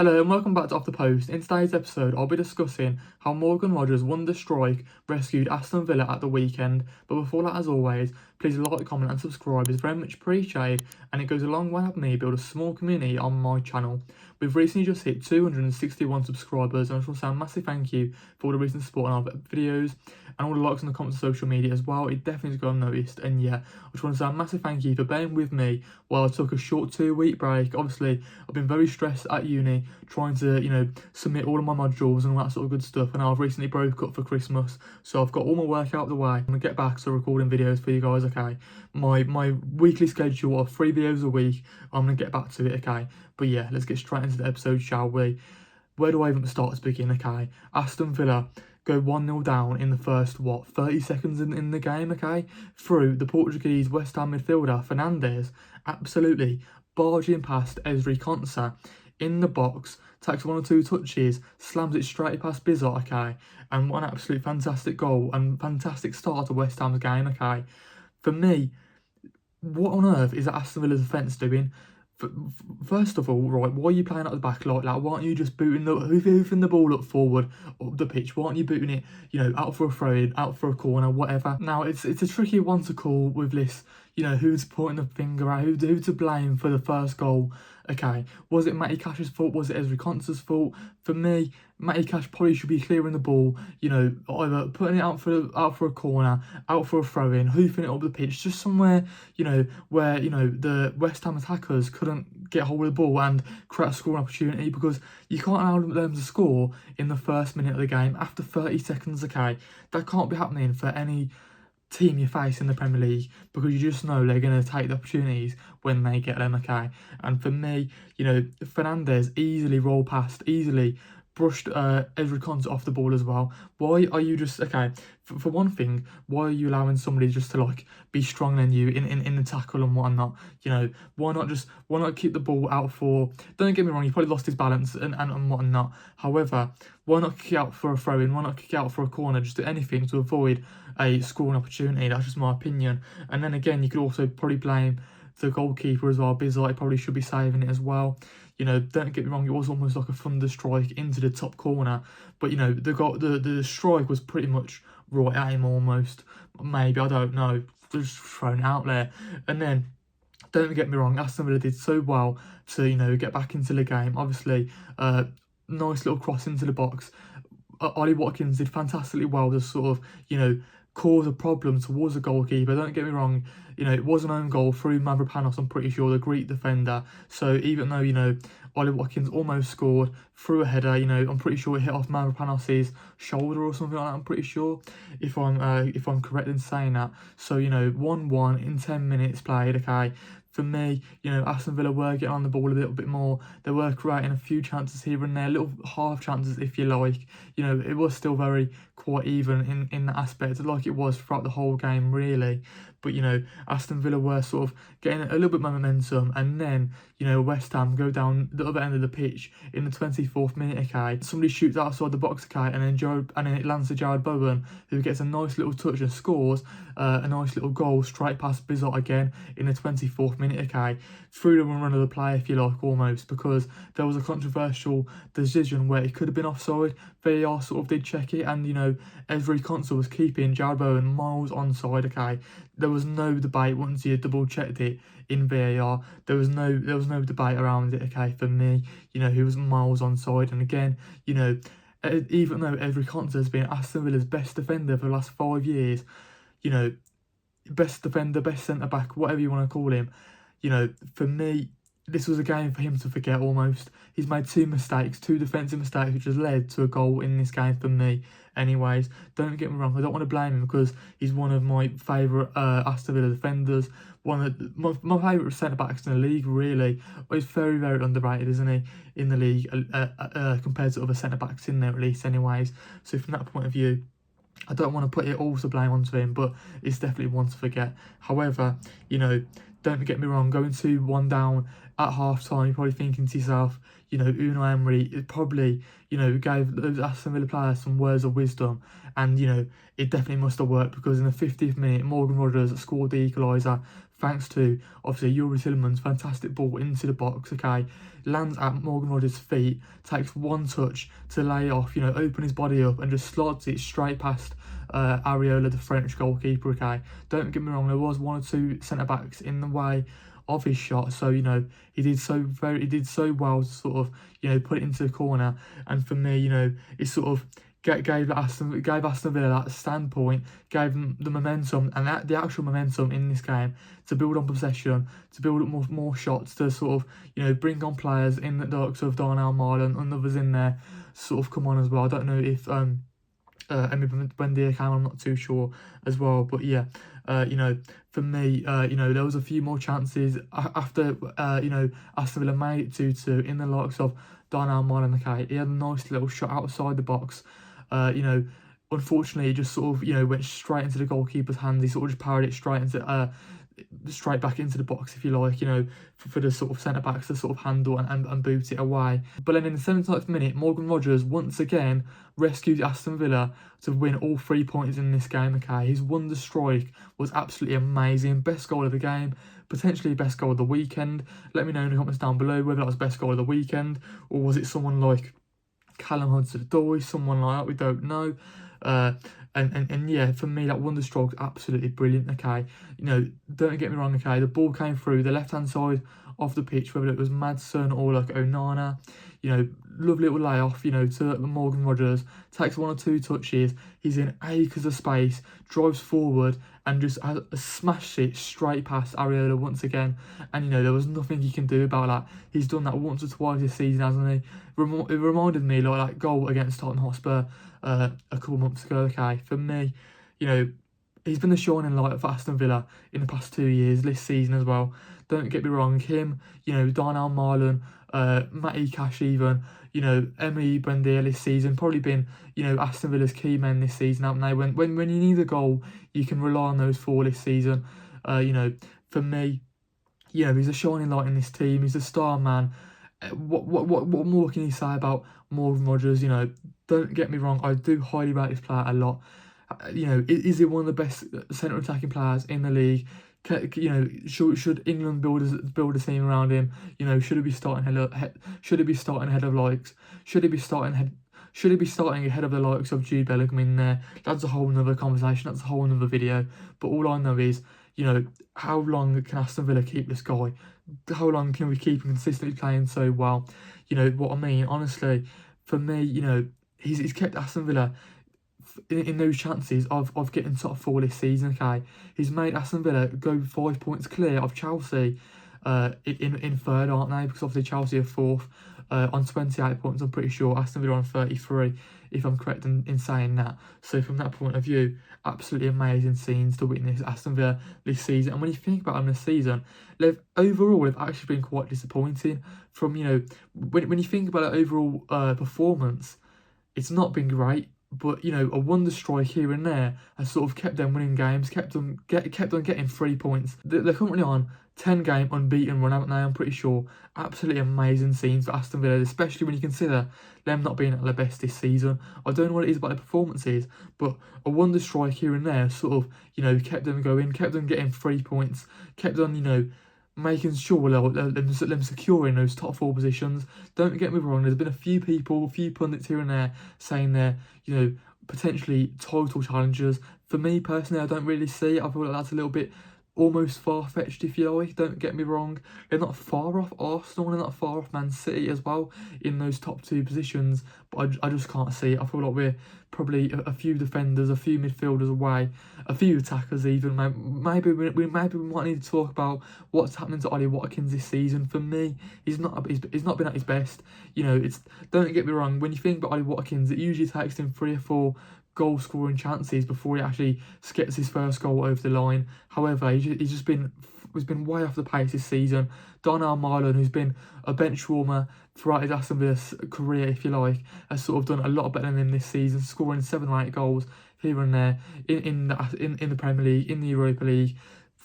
Hello and welcome back to Off the Post. In today's episode, I'll be discussing how Morgan Rogers' wonder strike rescued Aston Villa at the weekend. But before that, as always, please like, comment and subscribe. It's very much appreciated and it goes a long way to help me build a small community on my channel. We've recently just hit 261 subscribers and I just want to say a massive thank you for all the recent support on our videos and all the likes and the comments on social media as well. It definitely has gone unnoticed, and yeah, I just want to say a massive thank you for bearing with me while I took a short 2-week break. Obviously, I've been very stressed at uni trying to, submit all of my modules and all that sort of good stuff, and I've recently broke up for Christmas, so I've got all my work out of the way. I'm gonna get back to recording videos for you guys, okay? My weekly schedule of 3 videos a week, I'm gonna get back to it, okay? But yeah, let's get straight into the episode, shall we? Where do I even start to begin, okay? Aston Villa go 1-0 down in the first, 30 seconds in the game, okay? Through the Portuguese West Ham midfielder, Fernandes, absolutely barging past Ezri Konsa in the box, takes 1 or 2 touches, slams it straight past Bizot, okay? And what an absolute fantastic goal and fantastic start to West Ham's game, okay? For me, what on earth is Aston Villa's defence doing? First of all, right, why are you playing at the back like that? Why aren't you just hoofing the ball up forward, up the pitch? Why aren't you booting it, out for a throw-in, out for a corner, whatever? Now, it's a tricky one to call with this, who's pointing the finger at, who to blame for the first goal, okay? Was it Matty Cash's fault? Was it Ezri Konsa's fault? For me, Matty Cash probably should be clearing the ball, either putting it out for a corner, out for a throw-in, hoofing it up the pitch, just somewhere, where, the West Ham attackers couldn't get hold of the ball and create a scoring opportunity, because you can't allow them to score in the first minute of the game after 30 seconds, okay? That can't be happening for any team you face in the Premier League, because you just know they're going to take the opportunities when they get them, okay? And for me, Fernandes easily rolled past, easily brushed Ezri Konsa off the ball as well. Why are you just, okay, for one thing, why are you allowing somebody just to be stronger than you in the tackle and whatnot? Why not keep the ball out for, don't get me wrong, he probably lost his balance and whatnot. However, why not kick out for a throw-in? Why not kick out for a corner? Just do anything to avoid a scoring opportunity. That's just my opinion. And then again, you could also probably blame the goalkeeper as well. Bizot probably should be saving it as well. Don't get me wrong, it was almost like a thunder strike into the top corner, but the strike was pretty much right at him almost. Maybe, I don't know, just thrown out there. And then, don't get me wrong, Aston Villa did so well to get back into the game. Obviously, nice little cross into the box. Ollie Watkins did fantastically well to sort of cause a problem towards the goalkeeper. Don't get me wrong, it was an own goal through Mavropanos, I'm pretty sure, the Greek defender. So even though, Ollie Watkins almost scored through a header, I'm pretty sure it hit off Mavropanos' shoulder or something like that, I'm pretty sure, if I'm correct in saying that. So, 1-1 in 10 minutes played, okay? For me, Aston Villa were getting on the ball a little bit more. They were creating a few chances here and there, little half chances if you like. It was still very quite even in that aspect, like it was throughout the whole game, really. But, Aston Villa were sort of getting a little bit more momentum, and then, West Ham go down the other end of the pitch in the 24th minute, okay? Somebody shoots outside the box, okay, and then it lands to Jared Bowen, who gets a nice little touch and scores a nice little goal straight past Bizot again in the 24th minute, okay? Through the run of the play, if you like, almost, because there was a controversial decision where it could have been offside. VAR sort of did check it, and, Ezri Konsa was keeping Jared Bowen miles onside, okay? There was no debate once you double checked it in VAR. There was no debate around it, okay? For me, he was miles onside, and again, even though Ezri Konsa has been Aston Villa's best defender for the last 5 years, best defender, best centre back, whatever you want to call him, for me, this was a game for him to forget almost. He's made 2 mistakes, 2 defensive mistakes, which has led to a goal in this game for me. Anyways, don't get me wrong, I don't want to blame him because he's one of my favourite Aston Villa defenders, one of my favourite centre-backs in the league, really. He's very, very underrated, isn't he, in the league, compared to other centre-backs in there, at least, anyways. So from that point of view, I don't want to put it all to blame onto him, but it's definitely one to forget. However, don't get me wrong, going 2-1 down at half time, you're probably thinking to yourself, you know, Unai Emery it probably, you know, gave those Aston Villa players some words of wisdom, and you know, it definitely must have worked because in the 50th minute, Morgan Rogers scored the equaliser thanks to obviously Yuri Tillman's fantastic ball into the box. Okay, lands at Morgan Rogers' feet, takes one touch to lay off, you know, open his body up and just slots it straight past Areola, the French goalkeeper. Okay, don't get me wrong, there was one or two centre backs in the way of his shot, so you know he did so well to sort of, you know, put it into the corner. And for me, you know, it sort of gave Aston Villa that standpoint, gave them the momentum and the actual momentum in this game to build on possession, to build up more shots, to sort of, you know, bring on players in the likes of Darnell Marlon and others in there sort of come on as well. I don't know if Emi Buendia came, I'm not too sure as well, but yeah, you know, for me, you know, there was a few more chances after, you know, Aston Villa made it 2-2 in the likes of Darnell Marlon. Okay, he had a nice little shot outside the box, you know, unfortunately, it just sort of, you know, went straight into the goalkeeper's hands. He sort of just parried it straight back into the box, if you like, you know, for the sort of centre backs to sort of handle and boot it away. But then in the 79th minute, Morgan Rogers once again rescued Aston Villa to win all 3 points in this game. Okay, his wonder strike was absolutely amazing. Best goal of the game, potentially best goal of the weekend. Let me know in the comments down below whether that was best goal of the weekend or was it someone like Callum Hudson-Odoi, someone like that, we don't know. And yeah, for me, that wonder stroke's absolutely brilliant. Okay, you know, don't get me wrong. Okay, the ball came through the left hand side of the pitch, whether it was Madsen or like Onana, you know, lovely little layoff, you know, to Morgan Rogers, takes one or two touches, he's in acres of space, drives forward and just smashed it straight past Areola once again. And you know, there was nothing he can do about that. He's done that once or twice this season, hasn't he? It reminded me like that goal against Tottenham Hotspur a couple of months ago. Okay, for me, you know, he's been the shining light for Aston Villa in the past 2 years, this season as well. Don't get me wrong, him, you know, Darnell Marlon, Matty Cash even, you know, Emi Buendia this season, probably been, you know, Aston Villa's key men this season, haven't they? When you need a goal, you can rely on those four this season. You know, for me, you know, he's a shining light in this team, he's a star man. What more can you say about Morgan Rogers? You know, don't get me wrong, I do highly rate this player a lot. You know, is he one of the best centre attacking players in the league? You know, should England build a team around him? You know, should he be starting ahead of likes? Should he be starting ahead of the likes of Jude Bellingham in there? That's a whole nother conversation. That's a whole nother video. But all I know is, you know, how long can Aston Villa keep this guy? How long can we keep him consistently playing so well? You know what I mean? Honestly, for me, you know, he's kept Aston Villa in those chances of getting top four this season. Okay, he's made Aston Villa go 5 points clear of Chelsea, in third, aren't they? Because obviously Chelsea are fourth, on 28 points. I'm pretty sure Aston Villa on 33, if I'm correct in saying that. So from that point of view, absolutely amazing scenes to witness Aston Villa this season. And when you think about them this season, they've actually been quite disappointing. From, you know, when you think about the overall performance, it's not been great. But, you know, a wonder strike here and there has sort of kept them winning games, kept on getting 3 points. They're currently on 10-game unbeaten run, haven't they? I'm pretty sure. Absolutely amazing scenes for Aston Villa, especially when you consider them not being at their best this season. I don't know what it is about their performances, but a wonder strike here and there sort of, you know, kept them going, kept them getting 3 points, kept on, you know, making sure them securing those top four positions. Don't get me wrong, there's been a few pundits here and there saying they're, you know, potentially title challengers. For me personally, I don't really see it. I feel like that's a little bit almost far-fetched, if you like. Don't get me wrong, they're not far off Arsenal, they're not far off Man City as well in those top two positions, but I just can't see it. I feel like we're probably a few defenders, a few midfielders away, a few attackers even. Maybe we might need to talk about what's happening to Ollie Watkins this season. For me, he's not been at his best. You know, don't get me wrong, when you think about Ollie Watkins, it usually takes him 3 or 4 goal scoring chances before he actually gets his first goal over the line. However, he's been way off the pace this season. Darnell Marlon, who's been a bench warmer throughout his Aston Villa career, if you like, has sort of done a lot better than him this season, scoring 7 or 8 goals here and there in the Premier League, in the Europa League.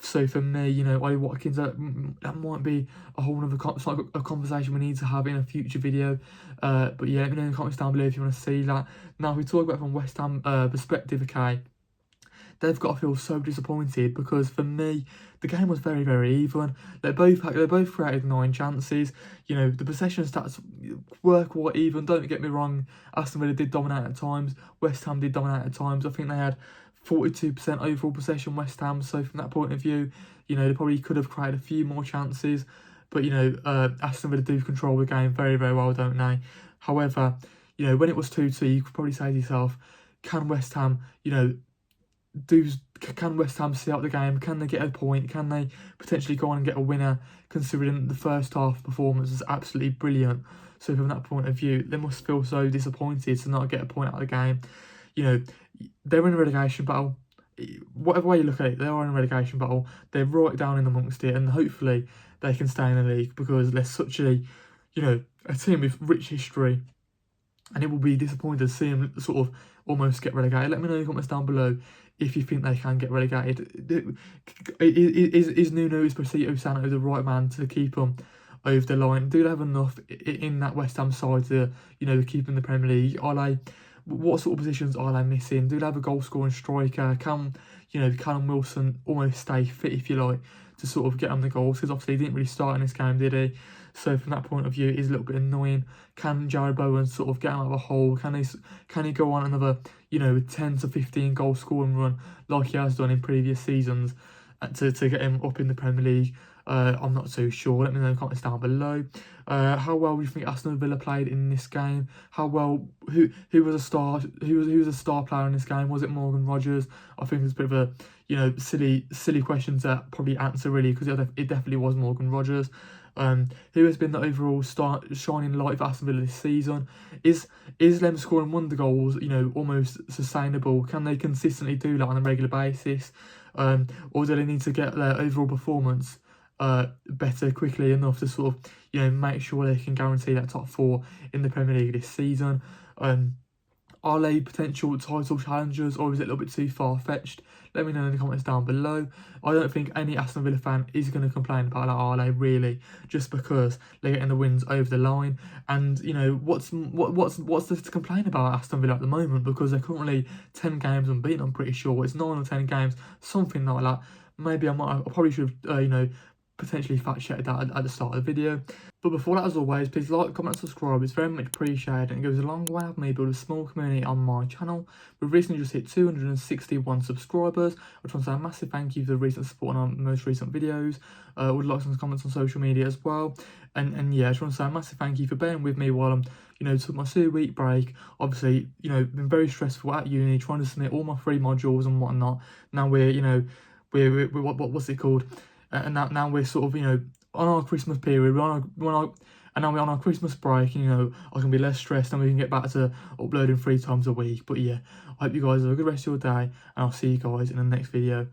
So for me, you know, Ollie Watkins, that might be a whole other a conversation we need to have in a future video. But yeah, let me know in the comments down below if you want to see that. Now, if we talk about it from West Ham perspective, okay, they've got to feel so disappointed because for me, the game was very, very even. They both created 9 chances. You know, the possession stats were quite even. Don't get me wrong, Aston Villa did dominate at times. West Ham did dominate at times. I think they had 42% overall possession, West Ham. So from that point of view, you know, they probably could have created a few more chances. But, you know, Aston Villa do control the game very, very well, don't they? However, you know, when it was 2-2, you could probably say to yourself, can West Ham, you know, can West Ham see out the game? Can they get a point? Can they potentially go on and get a winner, considering the first half performance was absolutely brilliant? So from that point of view, they must feel so disappointed to not get a point out of the game. You know, they're in a relegation battle. Whatever way you look at it, they are in a relegation battle. They're right down in amongst it, and hopefully they can stay in the league because they're such a, you know, a team with rich history. And it will be disappointing to see them sort of almost get relegated. Let me know in the comments down below if you think they can get relegated. Is Nuno Espirito Santo the right man to keep them over the line? Do they have enough in that West Ham side to, you know, keep them in the Premier League? What sort of positions are they missing? Do they have a goal scoring striker? Can, you know, Callum Wilson almost stay fit, if you like, to sort of get on the goals? Because obviously he didn't really start in this game, did he? So from that point of view, it is a little bit annoying. Can Jared Bowen sort of get him out of a hole? Can he go on another, you know, 10 to 15 goal scoring run like he has done in previous seasons to get him up in the Premier League? I'm not so sure. Let me know in the comments down below. How well do you think Aston Villa played in this game? How well? Who was a star? Who was a star player in this game? Was it Morgan Rogers? I think it's a bit of a, you know, silly question to probably answer really, because it definitely was Morgan Rogers. Who has been the overall shining light for Aston Villa this season? Is them scoring wonder goals, you know, almost sustainable? Can they consistently do that on a regular basis? Or do they need to get their overall performance better quickly enough to sort of, you know, make sure they can guarantee that top 4 in the Premier League this season? Are they potential title challengers, or is it a little bit too far-fetched? Let me know in the comments down below. I don't think any Aston Villa fan is going to complain about that, are they, really? Just because they're getting the wins over the line. And, you know, what's there to complain about Aston Villa at the moment? Because they're currently 10 games unbeaten, I'm pretty sure. It's 9 or 10 games, something like that. Maybe I probably should have, you know, potentially fact-checked that at the start of the video. But before that, as always, please like, comment, and subscribe. It's very much appreciated, and it goes a long way to help me build a small community on my channel. We've recently just hit 261 subscribers. I just want to say a massive thank you for the recent support on our most recent videos. Would like some comments on social media as well. And yeah, I just want to say a massive thank you for bearing with me while I'm, you know, took my 2-week break. Obviously, you know, been very stressful at uni, trying to submit all my 3 modules and whatnot. Now we're, you know, we're what's it called? And now we're sort of, you know, on our Christmas period, and now we're on our Christmas break, and, you know, I can be less stressed and we can get back to uploading 3 times a week. But yeah, I hope you guys have a good rest of your day, and I'll see you guys in the next video.